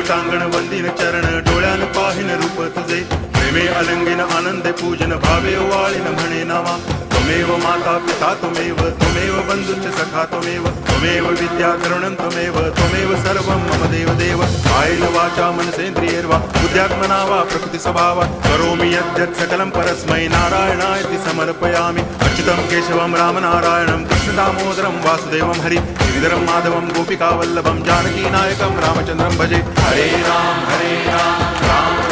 टांगण वंदिन चरण डोळ्यान पाहिन रूप तुझे प्रेमे अलंगिन आनंदे पूजन भावे वाळीन म्हणे नावा त्वमेव माता पिता त्वमेव बंधुश्च सखा त्वमेव विद्या करुणं त्वमेव सर्वं मम देव कायेन वाचा मनसेन्द्रियैर्वा बुद्ध्यात्मना वा प्रकृति स्वभावात् करोमि यद्यत् सकलं परस्मै नारायणायति समर्पयामि अच्युतं केशवं रामनारायणं कृष्णदामोदरं वासुदेवं हरि गिरिधरं माधवं गोपिकावल्लभं जानकीनायकं रामचन्द्रं भजे हरे राम राम